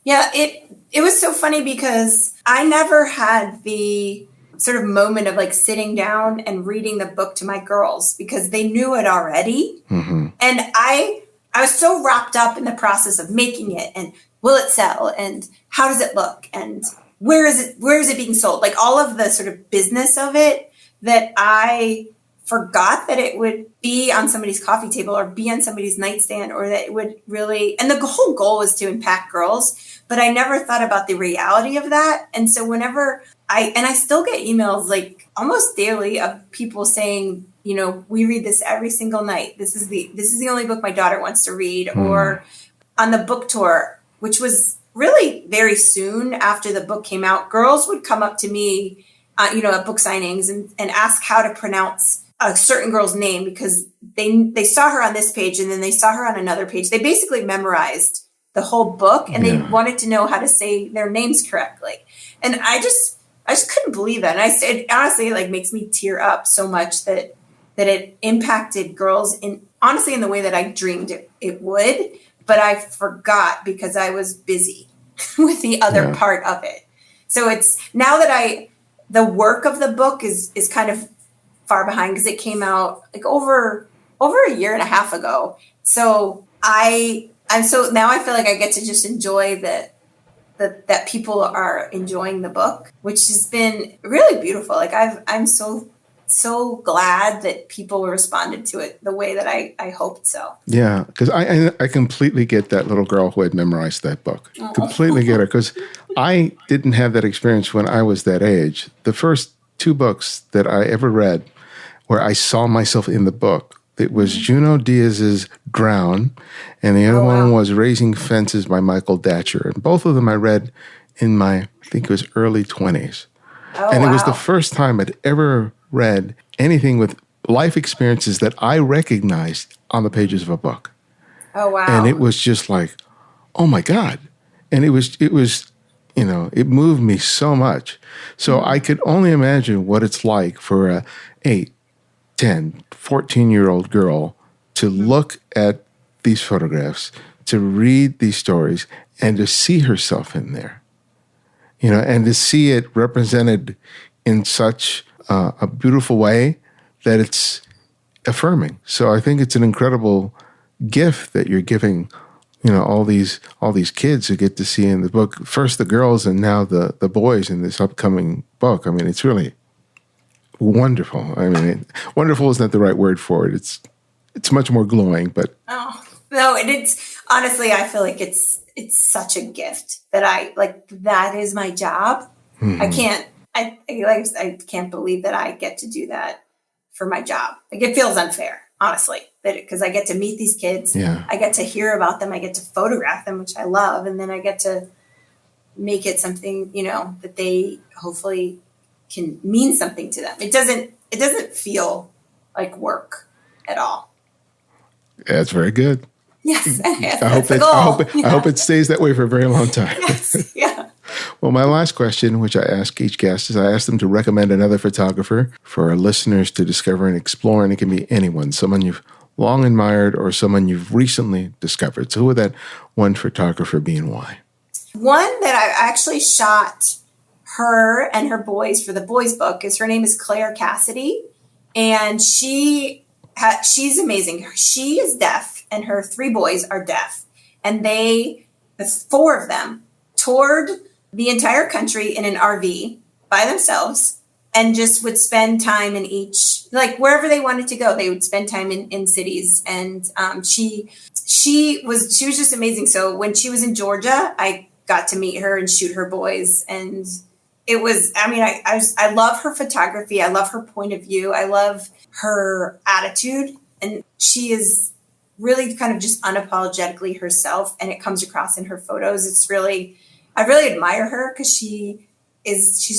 Speaker 1: Yeah,
Speaker 2: it was so funny because I never had the sort of moment of like sitting down and reading the book to my girls because they knew it already. Mm-hmm. And I was so wrapped up in the process of making it and will it sell and how does it look and where is it being sold? Like all of the sort of business of it that I forgot that it would be on somebody's coffee table or be on somebody's nightstand, or that it would really, and the whole goal was to impact girls, but I never thought about the reality of that. And so whenever I still get emails like almost daily of people saying, you know, we read this every single night. This is the only book my daughter wants to read. Or on the book tour, which was really very soon after the book came out, girls would come up to me, at book signings and ask how to pronounce a certain girl's name because they saw her on this page and then they saw her on another page. They basically memorized the whole book and they wanted to know how to say their names correctly. And I just couldn't believe that. And it honestly like makes me tear up so much that it impacted girls in the way that I dreamed it would, but I forgot because I was busy with the other part of it. So it's now that the work of the book is kind of far behind because it came out like over a year and a half ago. So I'm so now I feel like I get to just enjoy that people are enjoying the book, which has been really beautiful. Like I'm so glad that people responded to it the way that I hoped so.
Speaker 1: Yeah, because I completely get that little girl who had memorized that book. Oh. Completely get her, because I didn't have that experience when I was that age. The first 2 books that I ever read where I saw myself in the book, it was Juno Diaz's Drown, and the other one was Raising Fences by Michael Datcher. And both of them I read in my, I think it was early 20s. Oh, and it was the first time I'd ever read anything with life experiences that I recognized on the pages of a book.
Speaker 2: Oh, wow.
Speaker 1: And it was just like, oh my God. And it was, it moved me so much. So I could only imagine what it's like for a 8, 10, 14-year-old girl to look at these photographs, to read these stories, and to see herself in there. And to see it represented in such a beautiful way that it's affirming. So I think it's an incredible gift that you're giving, all these kids who get to see in the book, first the girls and now the boys in this upcoming book. I mean, it's really wonderful. I mean, wonderful is not the right word for it. It's much more glowing, but.
Speaker 2: Oh, no, and it's honestly, I feel like it's such a gift that that is my job. Mm-hmm. I can't believe that I get to do that for my job. Like, it feels unfair, honestly, because I get to meet these kids.
Speaker 1: Yeah.
Speaker 2: I get to hear about them. I get to photograph them, which I love. And then I get to make it something, that they hopefully can mean something to them. It doesn't feel like work at all.
Speaker 1: That's very good.
Speaker 2: Yes.
Speaker 1: I hope it stays that way for a very long time.
Speaker 2: Yes. Yeah.
Speaker 1: Well, my last question, which I ask each guest, is I ask them to recommend another photographer for our listeners to discover and explore. And it can be anyone, someone you've long admired or someone you've recently discovered. So who would that one photographer be and why? One
Speaker 2: that I actually shot her and her boys for the boys book her name is Claire Cassidy. And she's amazing. She is deaf and her 3 boys are deaf. And the 4 of them toured the entire country in an RV by themselves and just would spend time in each, like wherever they wanted to go, they would spend time in cities. And she was just amazing. So when she was in Georgia, I got to meet her and shoot her boys. And it was, I love her photography. I love her point of view. I love her attitude. And she is really kind of just unapologetically herself. And it comes across in her photos. I really admire her because she's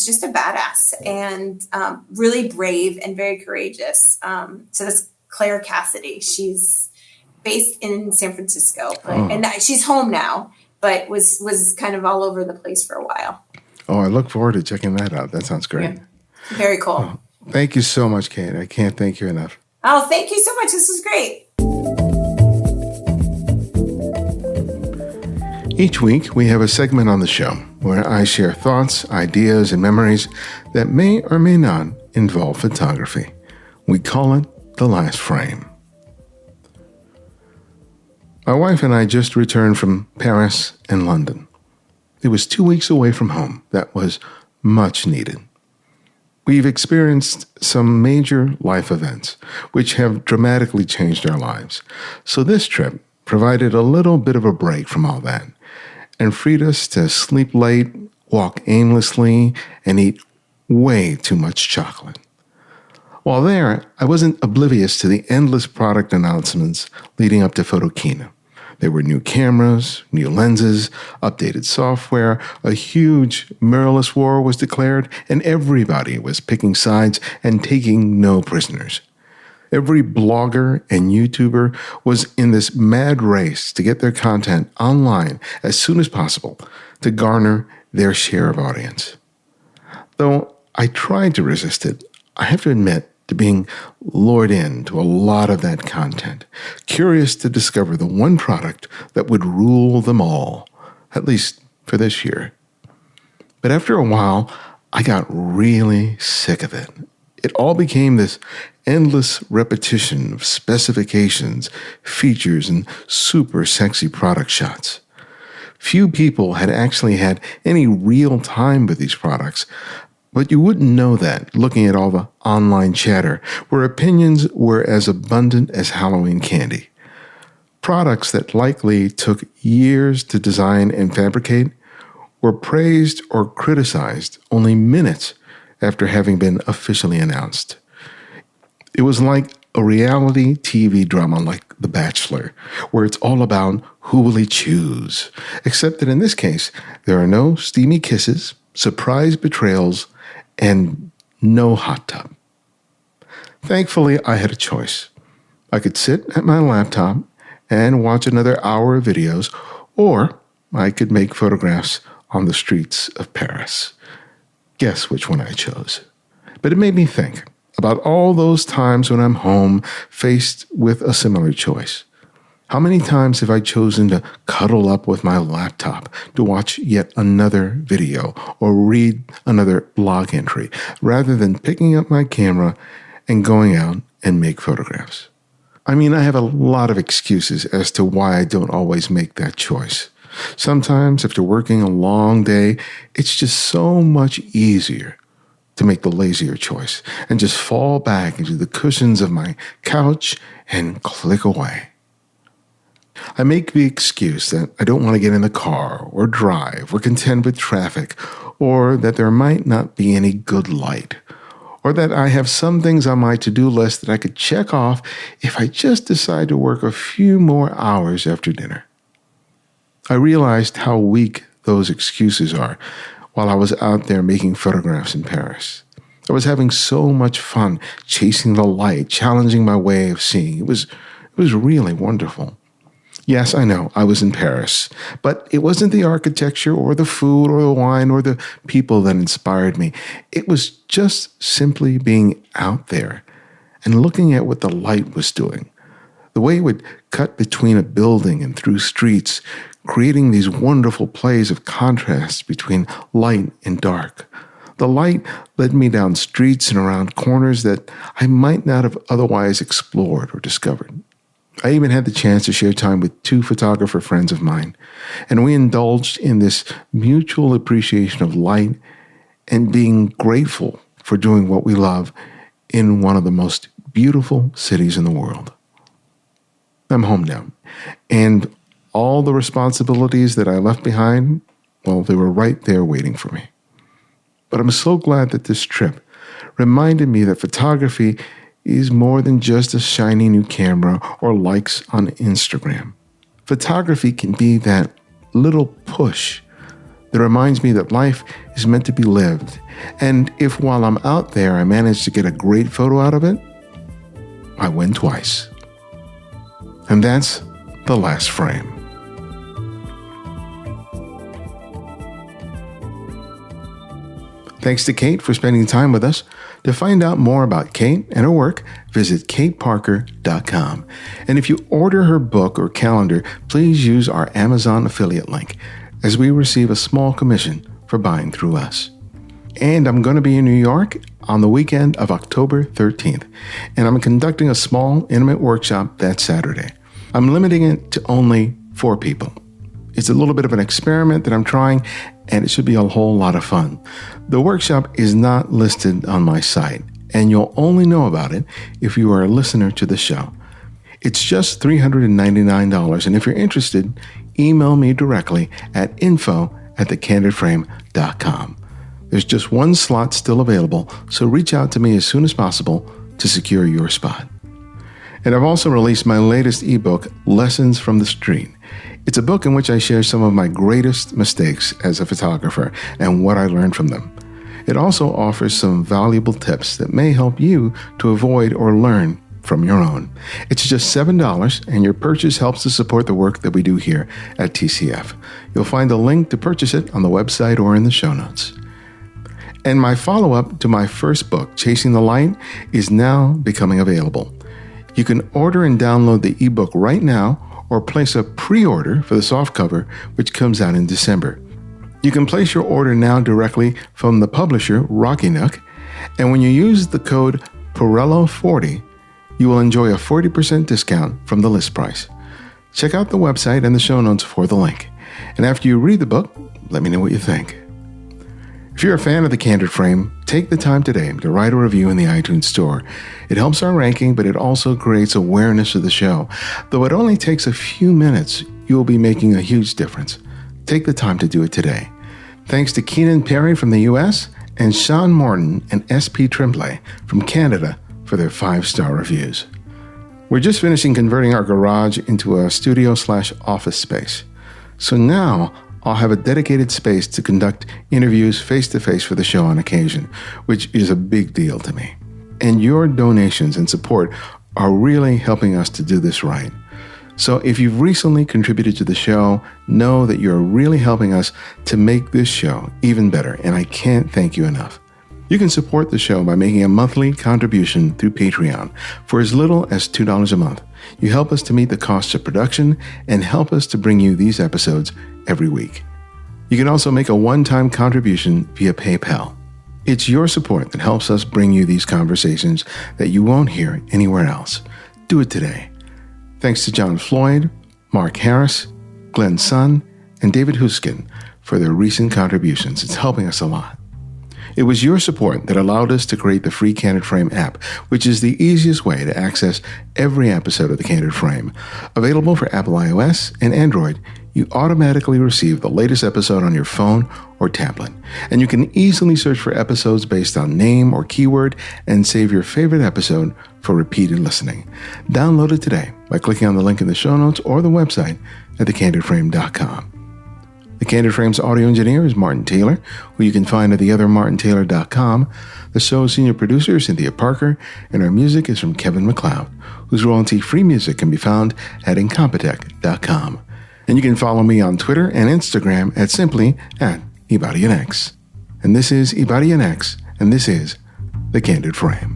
Speaker 2: just a badass and really brave and very courageous. So that's Claire Cassidy. She's based in San Francisco, and she's home now, but was kind of all over the place for a while.
Speaker 1: Oh, I look forward to checking that out. That sounds great.
Speaker 2: Yeah. Very cool.
Speaker 1: Oh, thank you so much, Kate. I can't thank you enough.
Speaker 2: Oh, thank you so much. This was great.
Speaker 1: Each week, we have a segment on the show where I share thoughts, ideas, and memories that may or may not involve photography. We call it The Last Frame. My wife and I just returned from Paris and London. It was 2 weeks away from home. That was much needed. We've experienced some major life events, which have dramatically changed our lives. So this trip provided a little bit of a break from all that and freed us to sleep late, walk aimlessly, and eat way too much chocolate. While there, I wasn't oblivious to the endless product announcements leading up to Photokina. There were new cameras, new lenses, updated software, a huge mirrorless war was declared, and everybody was picking sides and taking no prisoners. Every blogger and YouTuber was in this mad race to get their content online as soon as possible to garner their share of audience. Though I tried to resist it, I have to admit to being lured into a lot of that content, curious to discover the one product that would rule them all, at least for this year. But after a while, I got really sick of it. It all became this endless repetition of specifications, features, and super sexy product shots. Few people had actually had any real time with these products, but you wouldn't know that looking at all the online chatter, where opinions were as abundant as Halloween candy. Products that likely took years to design and fabricate were praised or criticized only minutes after having been officially announced. It was like a reality TV drama like The Bachelor, where it's all about who will he choose, except that in this case, there are no steamy kisses, surprise betrayals, and no hot tub. Thankfully, I had a choice. I could sit at my laptop and watch another hour of videos, or I could make photographs on the streets of Paris. Guess which one I chose. But it made me think about all those times when I'm home faced with a similar choice. How many times have I chosen to cuddle up with my laptop to watch yet another video or read another blog entry rather than picking up my camera and going out and make photographs? I mean, I have a lot of excuses as to why I don't always make that choice. Sometimes after working a long day, it's just so much easier to make the lazier choice and just fall back into the cushions of my couch and click away. I make the excuse that I don't want to get in the car or drive or contend with traffic, or that there might not be any good light, or that I have some things on my to-do list that I could check off if I just decide to work a few more hours after dinner. I realized how weak those excuses are while I was out there making photographs in Paris. I was having so much fun chasing the light, challenging my way of seeing. It was really wonderful. Yes, I know, I was in Paris, but it wasn't the architecture or the food or the wine or the people that inspired me. It was just simply being out there and looking at what the light was doing. The way it would cut between a building and through streets, creating these wonderful plays of contrast between light and dark. The light led me down streets and around corners that I might not have otherwise explored or discovered. I even had the chance to share time with 2 photographer friends of mine, and we indulged in this mutual appreciation of light and being grateful for doing what we love in one of the most beautiful cities in the world. I'm home now, and all the responsibilities that I left behind, well, they were right there waiting for me. But I'm so glad that this trip reminded me that photography is more than just a shiny new camera or likes on Instagram. Photography can be that little push that reminds me that life is meant to be lived. And if while I'm out there I manage to get a great photo out of it, I win twice. And that's the last frame. Thanks to Kate for spending time with us. To find out more about Kate and her work, visit kateparker.com. And if you order her book or calendar, please use our Amazon affiliate link, as we receive a small commission for buying through us. And I'm going to be in New York on the weekend of October 13th, and I'm conducting a small, intimate workshop that Saturday. I'm limiting it to only 4 people. It's a little bit of an experiment that I'm trying, and it should be a whole lot of fun. The workshop is not listed on my site, and you'll only know about it if you are a listener to the show. It's just $399, and if you're interested, email me directly at info@thecandidframe.com. There's just 1 slot still available, so reach out to me as soon as possible to secure your spot. And I've also released my latest ebook, Lessons from the Street. It's a book in which I share some of my greatest mistakes as a photographer and what I learned from them. It also offers some valuable tips that may help you to avoid or learn from your own. It's just $7, and your purchase helps to support the work that we do here at TCF. You'll find a link to purchase it on the website or in the show notes. And my follow-up to my first book, Chasing the Light, is now becoming available. You can order and download the ebook right now, or place a pre-order for the softcover, which comes out in December. You can place your order now directly from the publisher, Rocky Nook, and when you use the code Pirello40, you will enjoy a 40% discount from the list price. Check out the website and the show notes for the link. And after you read the book, let me know what you think. If you're a fan of The Candid Frame, take the time today to write a review in the iTunes Store. It helps our ranking, but it also creates awareness of the show. Though it only takes a few minutes, you will be making a huge difference. Take the time to do it today. Thanks to Keenan Perry from the U.S. and Sean Morton and S.P. Tremblay from Canada for their 5-star reviews. We're just finishing converting our garage into a studio/office space. So now I'll have a dedicated space to conduct interviews face-to-face for the show on occasion, which is a big deal to me. And your donations and support are really helping us to do this right. So if you've recently contributed to the show, know that you're really helping us to make this show even better, and I can't thank you enough. You can support the show by making a monthly contribution through Patreon for as little as $2 a month. You help us to meet the costs of production and help us to bring you these episodes every week. You can also make a one-time contribution via PayPal. It's your support that helps us bring you these conversations that you won't hear anywhere else. Do it today. Thanks to John Floyd, Mark Harris, Glenn Sun, and David Huskin for their recent contributions. It's helping us a lot. It was your support that allowed us to create the free Candid Frame app, which is the easiest way to access every episode of the Candid Frame. Available for Apple iOS and Android, you automatically receive the latest episode on your phone or tablet. And you can easily search for episodes based on name or keyword and save your favorite episode for repeated listening. Download it today by clicking on the link in the show notes or the website at thecandidframe.com. The Candid Frame's audio engineer is Martin Taylor, who you can find at theothermartintaylor.com. The show's senior producer is Cynthia Parker, and our music is from Kevin MacLeod, whose royalty-free music can be found at incompetech.com. And you can follow me on Twitter and Instagram at simply @IbadianX. And this is IbadianX, and this is The Candid Frame.